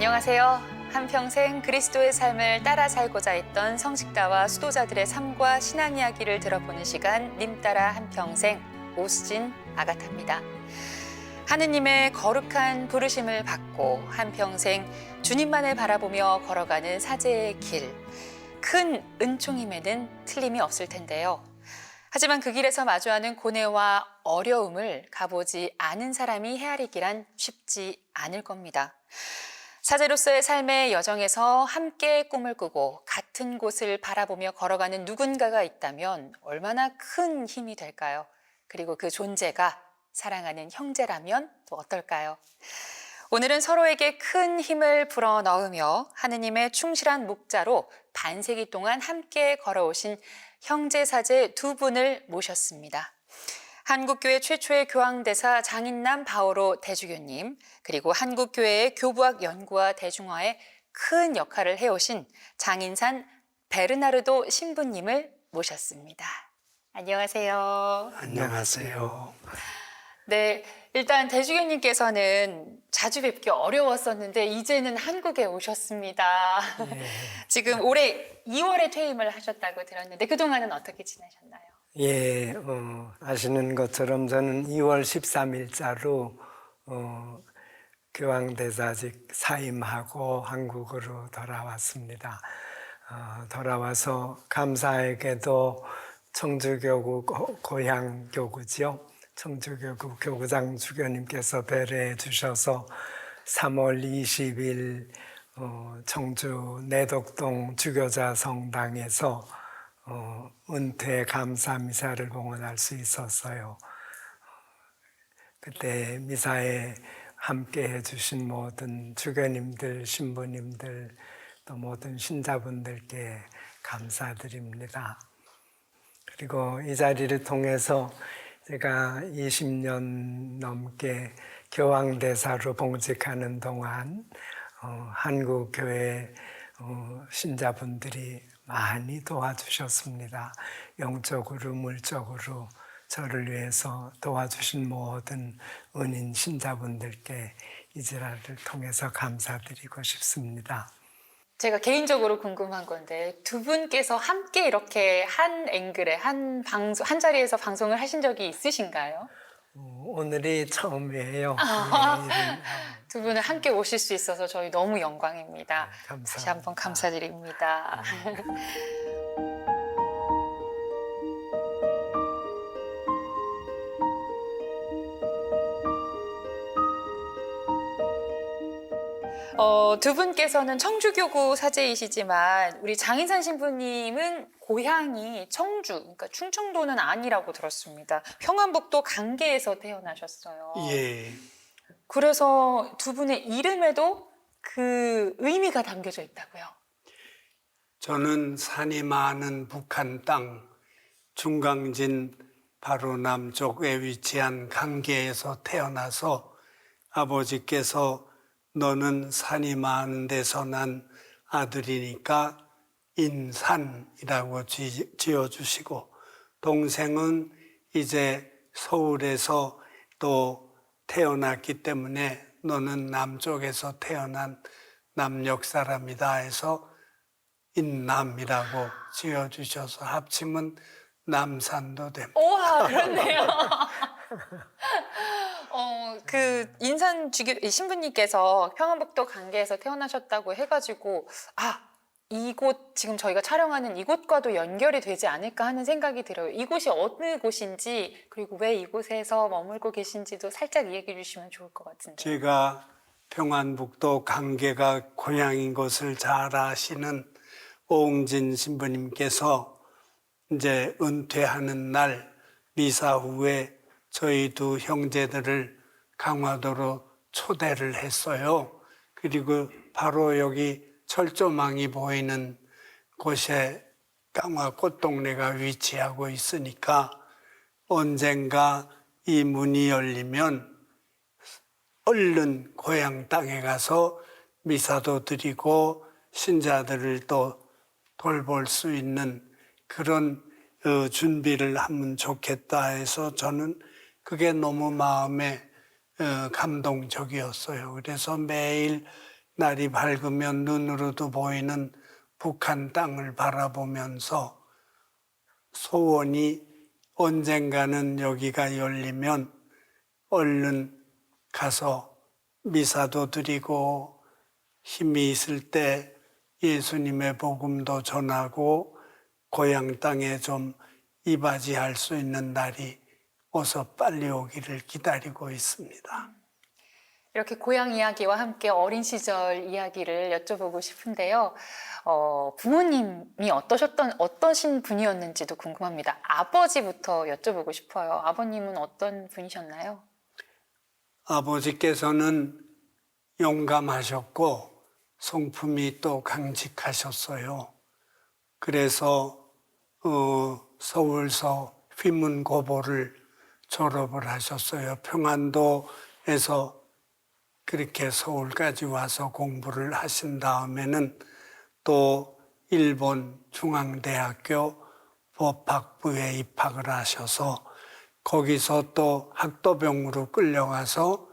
안녕하세요. 한평생 그리스도의 삶을 따라 살고자 했던 성직자와 수도자들의 삶과 신앙 이야기를 들어보는 시간 님따라 한평생 오수진 아가타입니다. 하느님의 거룩한 부르심을 받고 한평생 주님만을 바라보며 걸어가는 사제의 길. 큰 은총임에는 틀림이 없을 텐데요. 하지만 그 길에서 마주하는 고뇌와 어려움을 가보지 않은 사람이 헤아리기란 쉽지 않을 겁니다. 사제로서의 삶의 여정에서 함께 꿈을 꾸고 같은 곳을 바라보며 걸어가는 누군가가 있다면 얼마나 큰 힘이 될까요? 그리고 그 존재가 사랑하는 형제라면 또 어떨까요? 오늘은 서로에게 큰 힘을 불어넣으며 하느님의 충실한 목자로 반세기 동안 함께 걸어오신 형제사제 두 분을 모셨습니다. 한국교회 최초의 교황대사 장인남 바오로 대주교님, 그리고 한국교회의 교부학 연구와 대중화에 큰 역할을 해오신 장인산 베르나르도 신부님을 모셨습니다. 안녕하세요. 안녕하세요. 네, 일단 대주교님께서는 자주 뵙기 어려웠었는데 이제는 한국에 오셨습니다. 예, 지금 올해 2월에 퇴임을 하셨다고 들었는데 그동안은 어떻게 지내셨나요? 예, 아시는 것처럼 저는 2월 13일자로 교황대사직 사임하고 한국으로 돌아왔습니다. 돌아와서 감사하게도 청주교구 고향교구죠. 청주교구 교구장 주교님께서 배려해 주셔서 3월 20일 청주 내덕동 주교자 성당에서 은퇴 감사 미사를 봉헌할 수 있었어요. 그때 미사에 함께 해주신 모든 주교님들, 신부님들, 또 모든 신자분들께 감사드립니다. 그리고 이 자리를 통해서 제가 20년 넘게 교황대사로 봉직하는 동안 한국교회 신자분들이 많이 도와주셨습니다. 영적으로, 물적으로 저를 위해서 도와주신 모든 은인 신자분들께 이 자리를 통해서 감사드리고 싶습니다. 제가 개인적으로 궁금한 건데 두 분께서 함께 이렇게 한 앵글에 한 자리에서 방송을 하신 적이 있으신가요? 오늘이 처음이에요. 두 분을 함께 오실 수 있어서 저희 너무 영광입니다. 감사합니다. 다시 한번 감사드립니다. 두 분께서는 청주교구 사제이시지만 우리 장인산 신부님은 고향이 청주, 그러니까 충청도는 아니라고 들었습니다. 평안북도 강계에서 태어나셨어요. 예. 그래서 두 분의 이름에도 그 의미가 담겨져 있다고요. 저는 산이 많은 북한 땅 중강진 바로 남쪽에 위치한 강계에서 태어나서 아버지께서 너는 산이 많은 데서 난 아들이니까 인산이라고 지어주시고, 동생은 이제 서울에서 또 태어났기 때문에 너는 남쪽에서 태어난 남녘 사람이다 해서 인남이라고 지어주셔서 합치면 남산도 됩니다. 우와, 그렇네요. 그 인산 신부님께서 평안북도 강계에서 태어나셨다고 해가지고 이곳 지금 저희가 촬영하는 이곳과도 연결이 되지 않을까 하는 생각이 들어요. 이곳이 어느 곳인지 그리고 왜 이곳에서 머물고 계신지도 살짝 이야기해 주시면 좋을 것 같은데. 제가 평안북도 강계가 고향인 것을 잘 아시는 오웅진 신부님께서 이제 은퇴하는 날 미사 후에 저희 두 형제들을 강화도로 초대를 했어요. 그리고 바로 여기 철조망이 보이는 곳에 강화 꽃동네가 위치하고 있으니까 언젠가 이 문이 열리면 얼른 고향 땅에 가서 미사도 드리고 신자들을 또 돌볼 수 있는 그런 준비를 하면 좋겠다 해서 저는 그게 너무 마음에 감동적이었어요. 그래서 매일 날이 밝으면 눈으로도 보이는 북한 땅을 바라보면서 소원이 언젠가는 여기가 열리면 얼른 가서 미사도 드리고 힘이 있을 때 예수님의 복음도 전하고 고향 땅에 좀 이바지할 수 있는 날이 어서 빨리 오기를 기다리고 있습니다. 이렇게 고향 이야기와 함께 어린 시절 이야기를 여쭤보고 싶은데요. 부모님이 어떠신 분이었는지도 궁금합니다. 아버지부터 여쭤보고 싶어요. 아버님은 어떤 분이셨나요? 아버지께서는 용감하셨고 성품이 또 강직하셨어요. 그래서 서울서 휘문고보를 졸업을 하셨어요. 평안도에서 그렇게 서울까지 와서 공부를 하신 다음에는 또 일본 중앙대학교 법학부에 입학을 하셔서 거기서 또 학도병으로 끌려가서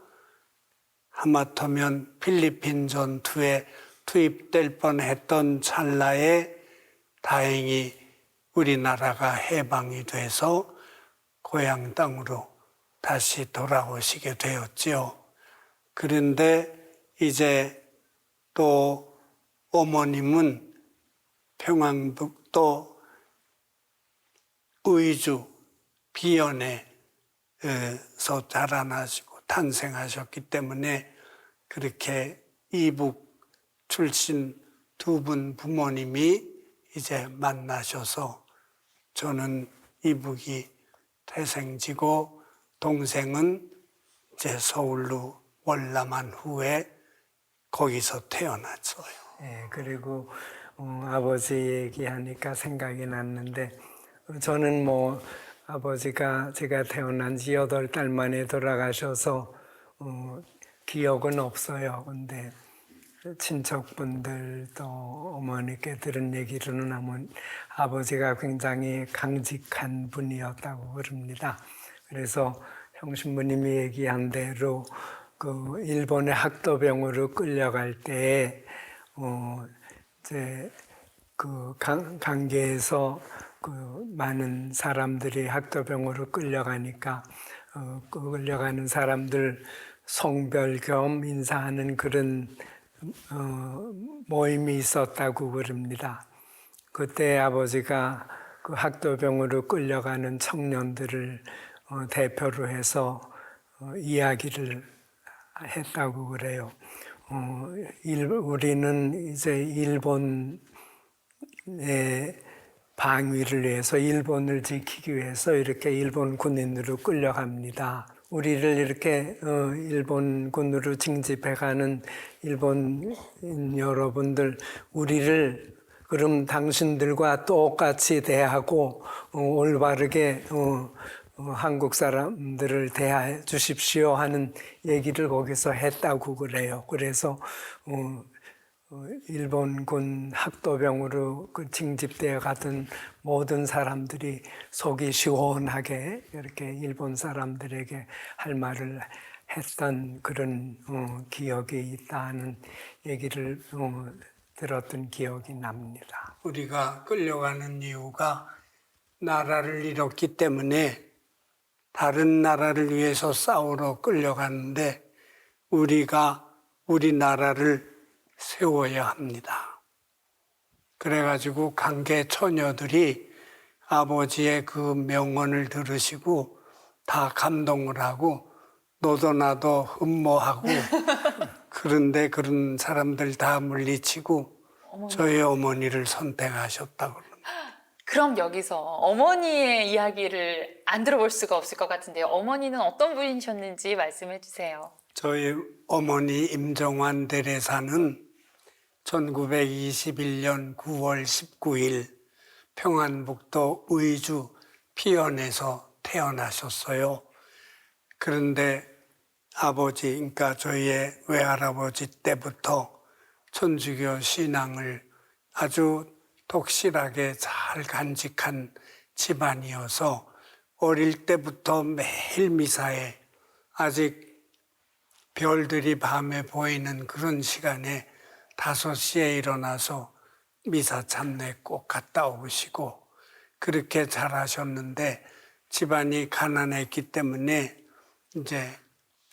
하마터면 필리핀 전투에 투입될 뻔했던 찰나에 다행히 우리나라가 해방이 돼서 고향 땅으로 다시 돌아오시게 되었지요. 그런데 이제 또 어머님은 평안북도 의주 비연에서 자라나시고 탄생하셨기 때문에 그렇게 이북 출신 두 분 부모님이 이제 만나셔서 저는 이북이 태생지고 동생은 이제 서울로 월남한 후에 거기서 태어났어요. 예, 그리고 아버지 얘기하니까 생각이 났는데 저는 뭐 아버지가 제가 태어난 지 8달 만에 돌아가셔서 기억은 없어요. 근데 친척분들도 어머니께 들은 얘기로는 아버지가 굉장히 강직한 분이었다고 그럽니다. 그래서 형신부님이 얘기한 대로 그 일본의 학도병으로 끌려갈 때 이제 그 강계에서 그 많은 사람들이 학도병으로 끌려가니까 끌려가는 사람들 송별 겸 인사하는 그런 모임이 있었다고 그럽니다. 그때 아버지가 그 학도병으로 끌려가는 청년들을 대표로 해서 이야기를 했다고 그래요. 우리는 이제 일본의 방위를 위해서 일본을 지키기 위해서 이렇게 일본 군인으로 끌려갑니다. 우리를 이렇게 일본군으로 징집해가는 일본인 여러분들, 우리를 그럼 당신들과 똑같이 대하고 올바르게 한국 사람들을 대해 주십시오 하는 얘기를 거기서 했다고 그래요. 그래서 일본군 학도병으로 그 징집되어 가던 모든 사람들이 속이 시원하게 이렇게 일본 사람들에게 할 말을 했던 그런 기억이 있다는 얘기를 들었던 기억이 납니다. 우리가 끌려가는 이유가 나라를 잃었기 때문에 다른 나라를 위해서 싸우러 끌려가는데 우리가 우리나라를 세워야 합니다. 그래가지고 강계 처녀들이 아버지의 그 명언을 들으시고 다 감동을 하고 너도 나도 흠모하고 그런데 그런 사람들 다 물리치고 저희 어머니를 선택하셨다고 그럽니다. 그럼 여기서 어머니의 이야기를 안 들어볼 수가 없을 것 같은데요. 어머니는 어떤 분이셨는지 말씀해 주세요. 저희 어머니 임정환 대례사는 1921년 9월 19일 평안북도 의주 피연에서 태어나셨어요. 그런데 아버지, 그러니까 저희의 외할아버지 때부터 천주교 신앙을 아주 독실하게 잘 간직한 집안이어서 어릴 때부터 매일 미사에 아직 별들이 밤에 보이는 그런 시간에 5시에 일어나서 미사 참례 꼭 갔다 오시고 그렇게 잘하셨는데 집안이 가난했기 때문에 이제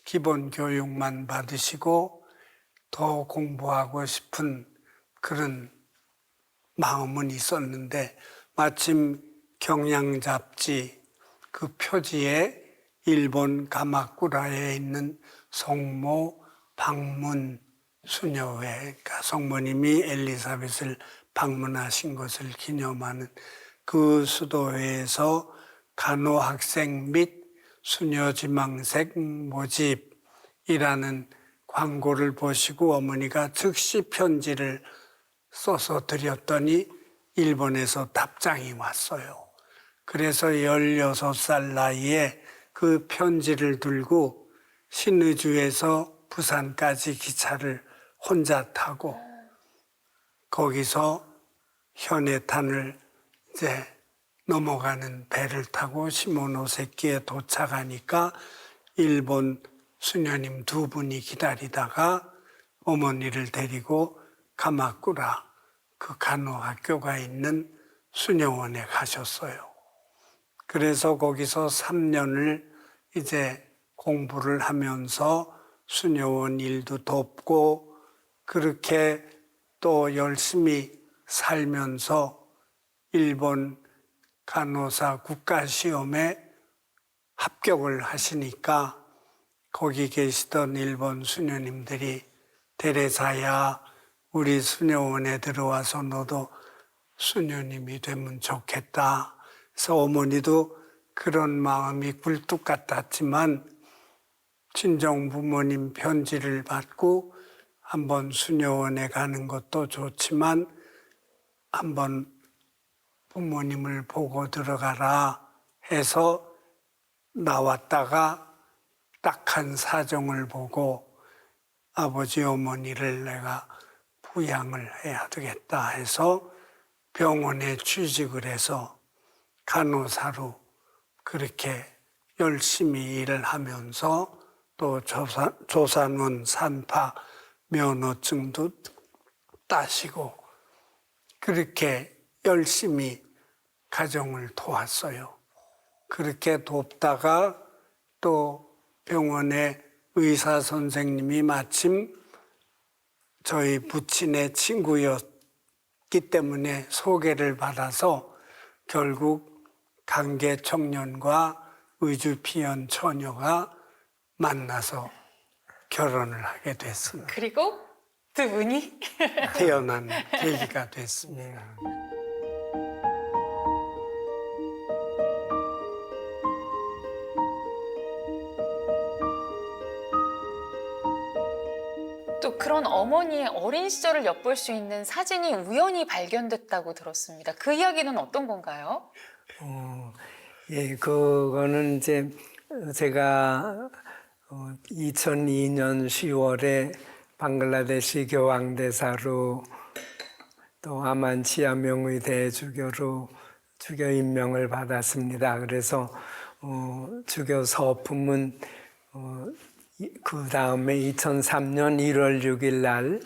기본 교육만 받으시고 더 공부하고 싶은 그런 마음은 있었는데 마침 경향 잡지 그 표지에 일본 가마쿠라에 있는 성모 방문 수녀회, 그러니까 성모님이 엘리사벳을 방문하신 것을 기념하는 그 수도회에서 간호 학생 및 수녀 지망생 모집이라는 광고를 보시고 어머니가 즉시 편지를 써서 드렸더니 일본에서 답장이 왔어요. 그래서 16살 나이에 그 편지를 들고 신의주에서 부산까지 기차를 혼자 타고 거기서 현해탄을 이제 넘어가는 배를 타고 시모노세키에 도착하니까 일본 수녀님 2분이 기다리다가 어머니를 데리고 가마쿠라 그 간호학교가 있는 수녀원에 가셨어요. 그래서 거기서 3년을 이제 공부를 하면서 수녀원 일도 돕고 그렇게 또 열심히 살면서 일본 간호사 국가시험에 합격을 하시니까 거기 계시던 일본 수녀님들이 테레사야 우리 수녀원에 들어와서 너도 수녀님이 되면 좋겠다. 그래서 어머니도 그런 마음이 굴뚝 같았지만 친정 부모님 편지를 받고 한번 수녀원에 가는 것도 좋지만 한번 부모님을 보고 들어가라 해서 나왔다가 딱한 사정을 보고 아버지 어머니를 내가 부양을 해야 되겠다 해서 병원에 취직을 해서 간호사로 그렇게 열심히 일을 하면서 또 조산원 산파 면허증도 따시고 그렇게 열심히 가정을 도왔어요. 그렇게 돕다가 또 병원에 의사 선생님이 마침 저희 부친의 친구였기 때문에 소개를 받아서 결국 강계 청년과 의주 피연 처녀가 만나서 결혼을 하게 됐습니다. 그리고 2분이 태어난 계기가 됐습니다. 또 그런 어머니의 어린 시절을 엿볼 수 있는 사진이 우연히 발견됐다고 들었습니다. 그 이야기는 어떤 건가요? 예, 그거는 이제 제가 2002년 10월에 방글라데시 교황대사로 또 아만치아 명의 대주교로 주교 임명을 받았습니다. 그래서 주교 서품은 그 다음에 2003년 1월 6일 날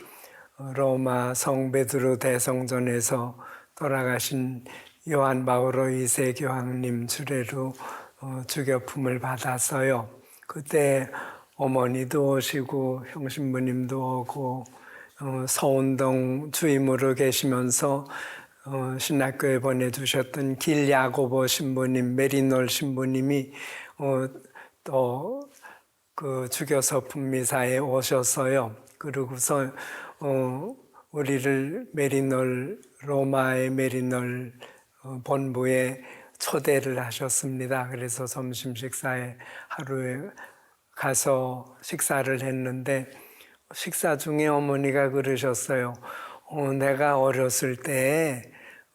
로마 성베드로 대성전에서 돌아가신 요한 바오로 2세 교황님 주례로 주교품을 받았어요. 그때 어머니도 오시고 형신부님도 오고 서운동 주임으로 계시면서 신학교에 보내주셨던 길야고보 신부님, 메리놀 신부님이 또 그 주교서품 미사에 오셨어요. 그러고서 우리를 로마의 메리놀 본부에 초대를 하셨습니다. 그래서 점심 식사에 하루에 가서 식사를 했는데 식사 중에 어머니가 그러셨어요. 내가 어렸을 때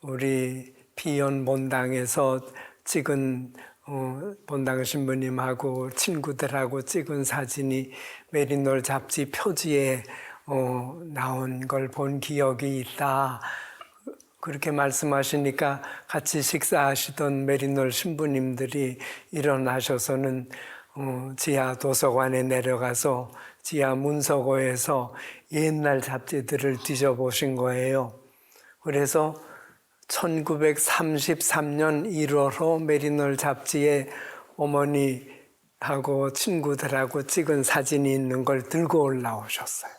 우리 피연 본당에서 찍은 본당 신부님하고 친구들하고 찍은 사진이 메리놀 잡지 표지에 나온 걸 본 기억이 있다. 그렇게 말씀하시니까 같이 식사하시던 메리놀 신부님들이 일어나셔서는 지하 도서관에 내려가서 지하 문서고에서 옛날 잡지들을 뒤져보신 거예요. 그래서 1933년 1월호 메리널 잡지에 어머니하고 친구들하고 찍은 사진이 있는 걸 들고 올라오셨어요.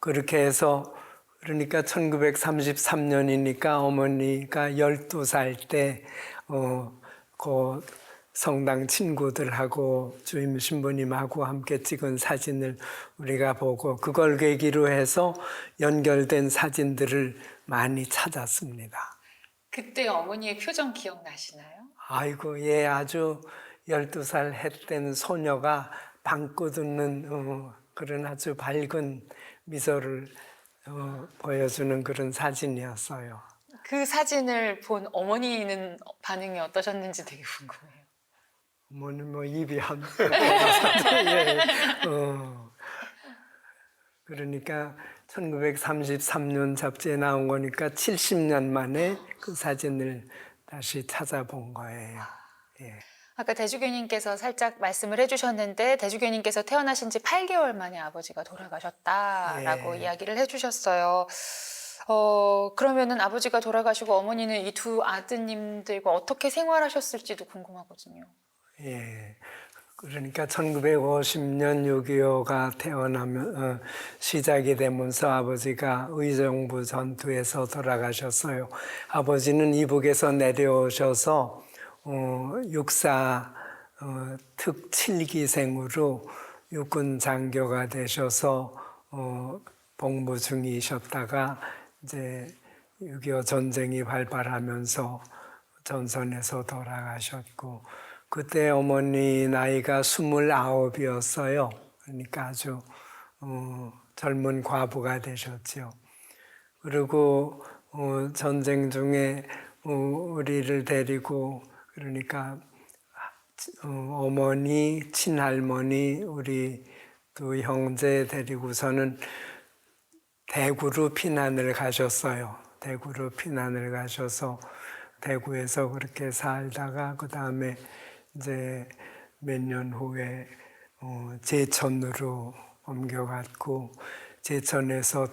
그렇게 해서 그러니까 1933년이니까 어머니가 12살 때 그 성당 친구들하고 주임 신부님하고 함께 찍은 사진을 우리가 보고 그걸 계기로 해서 연결된 사진들을 많이 찾았습니다. 그때 어머니의 표정 기억나시나요? 아이고, 예, 아주 12살 햇된 소녀가 방긋 웃는 그런 아주 밝은 미소를 보여주는 그런 사진이었어요. 그 사진을 본 어머니는 반응이 어떠셨는지 되게 궁금해요. 어머니 뭐 입이 한 예, 그러니까 1933년 잡지에 나온 거니까 70년 만에 그 사진을 다시 찾아본 거예요. 예. 아까 대주교님께서 살짝 말씀을 해주셨는데 대주교님께서 태어나신 지 8개월 만에 아버지가 돌아가셨다라고 예. 이야기를 해주셨어요. 그러면은 아버지가 돌아가시고 어머니는 이 두 아드님들과 어떻게 생활하셨을지도 궁금하거든요. 예. 그러니까 1950년 6.25가 태어나면 시작이 되면서 아버지가 의정부 전투에서 돌아가셨어요. 아버지는 이북에서 내려오셔서 육사 특 7기생으로 육군 장교가 되셔서 복무 중이셨다가 이제 6.25 전쟁이 발발하면서 전선에서 돌아가셨고 그때 어머니 나이가 29이었어요. 그러니까 아주 젊은 과부가 되셨죠. 그리고 전쟁 중에 우리를 데리고 그러니까 어머니, 친할머니, 우리 두 형제 데리고서는 대구로 피난을 가셨어요. 대구로 피난을 가셔서 대구에서 그렇게 살다가 그 다음에 이제 몇 년 후에 제천으로 옮겨갔고 제천에서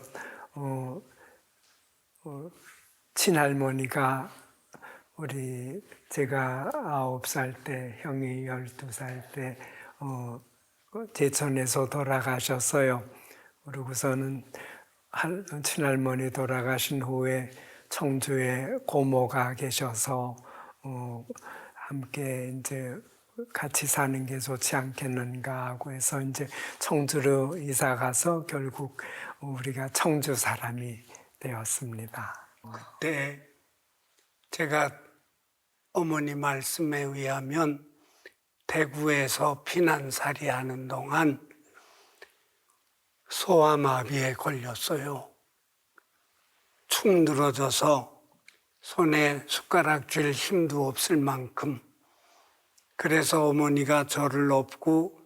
친할머니가 제가 9살 때 형이 12살 때 제천에서 돌아가셨어요. 그러고서는 친할머니 돌아가신 후에 청주에 고모가 계셔서 함께 이제 같이 사는 게 좋지 않겠는가 하고 해서 이제 청주로 이사 가서 결국 우리가 청주 사람이 되었습니다. 그때 제가 어머니 말씀에 의하면 대구에서 피난살이 하는 동안 소아마비에 걸렸어요. 축 늘어져서 손에 숟가락 쥘 힘도 없을 만큼. 그래서 어머니가 저를 업고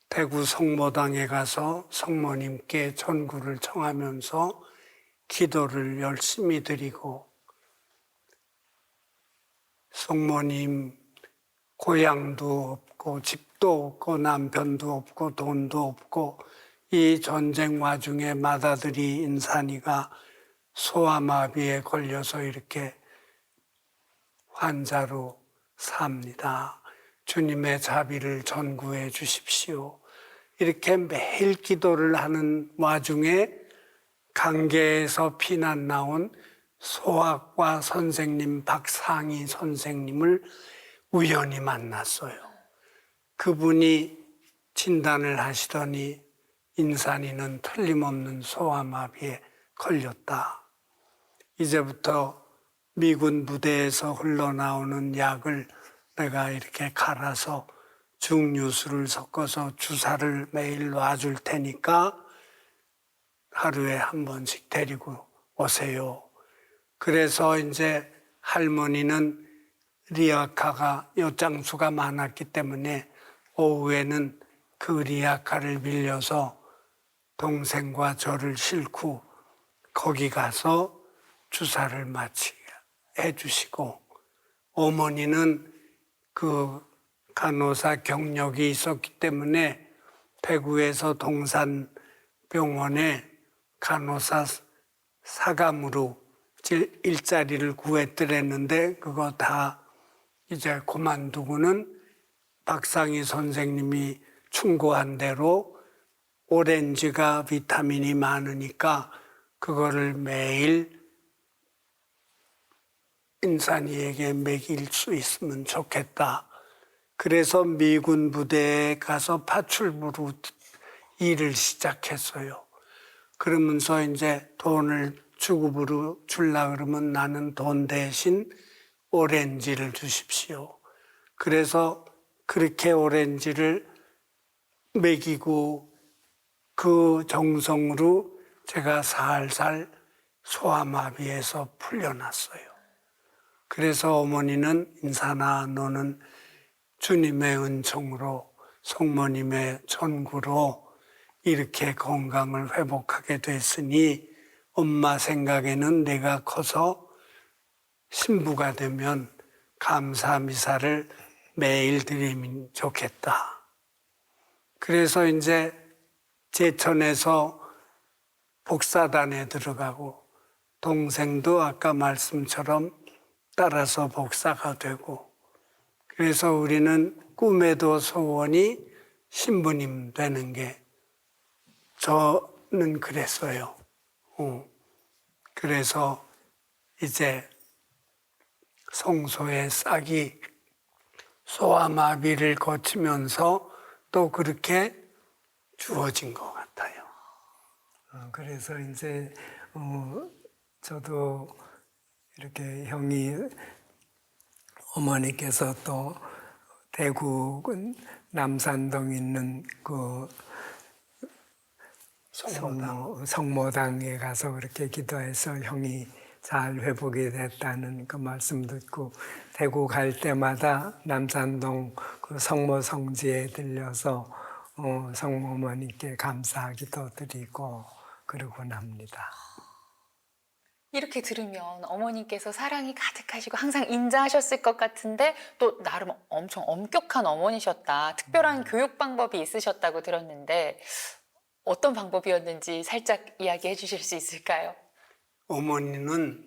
대구 성모당에 가서 성모님께 전구를 청하면서 기도를 열심히 드리고 성모님 고향도 없고 집도 없고 남편도 없고 돈도 없고 이 전쟁 와중에 맏아들이 인산이가 소아마비에 걸려서 이렇게 환자로 삽니다. 주님의 자비를 전구해 주십시오. 이렇게 매일 기도를 하는 와중에 강계에서 피난 나온 소아과 선생님 박상희 선생님을 우연히 만났어요. 그분이 진단을 하시더니 인산이는 틀림없는 소아마비에 걸렸다. 이제부터 미군 부대에서 흘러나오는 약을 내가 이렇게 갈아서 중류수를 섞어서 주사를 매일 놔줄 테니까 하루에 한 번씩 데리고 오세요. 그래서 이제 할머니는 리아카가 엿장수가 많았기 때문에 오후에는 그 리아카를 빌려서 동생과 저를 싣고 거기 가서 주사를 마치게 해주시고 어머니는 그 간호사 경력이 있었기 때문에 대구에서 동산병원에 간호사 사감으로 일자리를 구했더랬는데 그거 다 이제 그만두고는 박상희 선생님이 충고한 대로 오렌지가 비타민이 많으니까 그거를 매일 인산이에게 먹일 수 있으면 좋겠다. 그래서 미군 부대에 가서 파출부로 일을 시작했어요. 그러면서 이제 돈을 주급으로 줄라 그러면 나는 돈 대신 오렌지를 주십시오. 그래서 그렇게 오렌지를 먹이고 그 정성으로 제가 살살 소아마비에서 풀려났어요. 그래서 어머니는 인산아 너는 주님의 은총으로 성모님의 전구로 이렇게 건강을 회복하게 됐으니 엄마 생각에는 내가 커서 신부가 되면 감사 미사를 매일 드리면 좋겠다. 그래서 이제 제천에서 복사단에 들어가고 동생도 아까 말씀처럼 따라서 복사가 되고 그래서 우리는 꿈에도 소원이 신부님 되는 게 저는 그랬어요. 그래서 이제 성소의 싹이 소아마비를 거치면서 또 그렇게 주어진 것 같아요. 그래서 이제 저도 이렇게 형이 어머니께서 또 대구 남산동 있는 그 성모당에 가서 그렇게 기도해서 형이 잘 회복이 됐다는 그 말씀 듣고 대구 갈 때마다 남산동 그 성모 성지에 들려서 성모님께 감사하기도 드리고 그러곤 합니다. 이렇게 들으면 어머님께서 사랑이 가득하시고 항상 인자하셨을 것 같은데 또 나름 엄청 엄격한 어머니셨다. 특별한 교육 방법이 있으셨다고 들었는데 어떤 방법이었는지 살짝 이야기해 주실 수 있을까요? 어머니는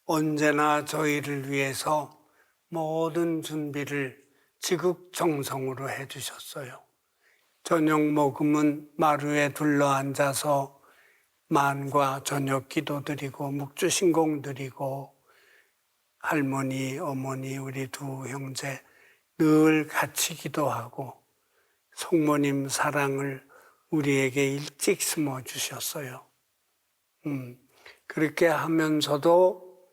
언제나 저희를 위해서 모든 준비를 지극정성으로 해주셨어요. 저녁 먹으면 마루에 둘러앉아서 만과 저녁 기도드리고 묵주신공 드리고 할머니, 어머니, 우리 두 형제 늘 같이 기도하고 성모님 사랑을 우리에게 일찍 심어주셨어요. 그렇게 하면서도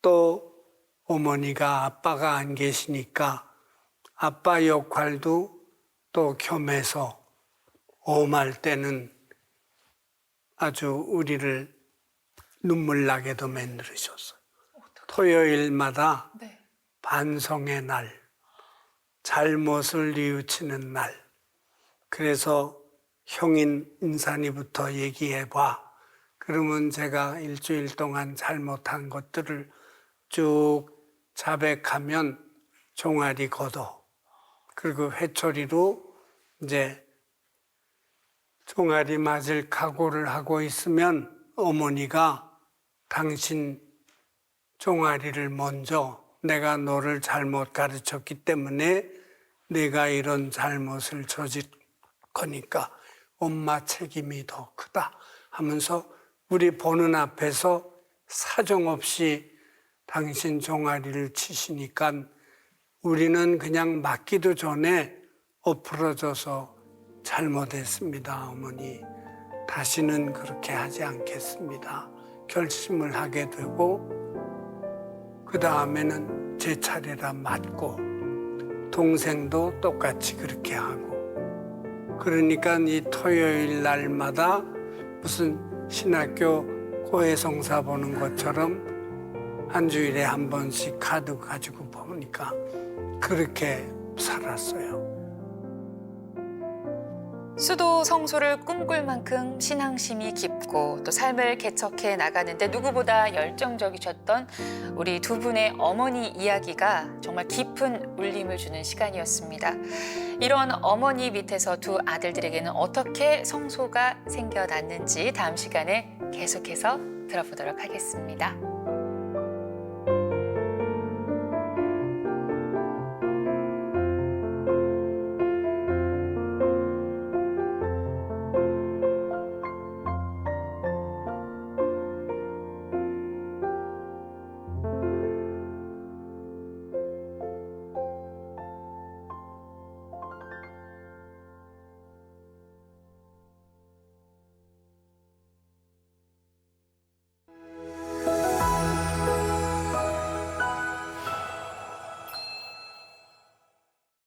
또 어머니가 아빠가 안 계시니까 아빠 역할도 또 겸해서 엄할 때는 아주 우리를 눈물 나게도 만들으셨어요. 토요일마다 네. 반성의 날, 잘못을 뉘우치는 날. 그래서 형인 인산이부터 얘기해봐. 그러면 제가 일주일 동안 잘못한 것들을 쭉 자백하면 종아리 걷어. 그리고 회초리로 이제 종아리 맞을 각오를 하고 있으면 어머니가 당신 종아리를 먼저 내가 너를 잘못 가르쳤기 때문에 내가 이런 잘못을 저질 거니까 엄마 책임이 더 크다 하면서 우리 보는 앞에서 사정없이 당신 종아리를 치시니까 우리는 그냥 맞기도 전에 엎으러져서 잘못했습니다, 어머니. 다시는 그렇게 하지 않겠습니다. 결심을 하게 되고 그 다음에는 제 차례라 맞고 동생도 똑같이 그렇게 하고 그러니까 이 토요일 날마다 무슨 신학교 고해성사 보는 것처럼 한 주일에 한 번씩 카드 가지고 보니까 그렇게 살았어요. 수도 성소를 꿈꿀 만큼 신앙심이 깊고 살고 또 삶을 개척해 나가는데 누구보다 열정적이셨던 우리 두 분의 어머니 이야기가 정말 깊은 울림을 주는 시간이었습니다. 이런 어머니 밑에서 두 아들들에게는 어떻게 성소가 생겨났는지 다음 시간에 계속해서 들어보도록 하겠습니다.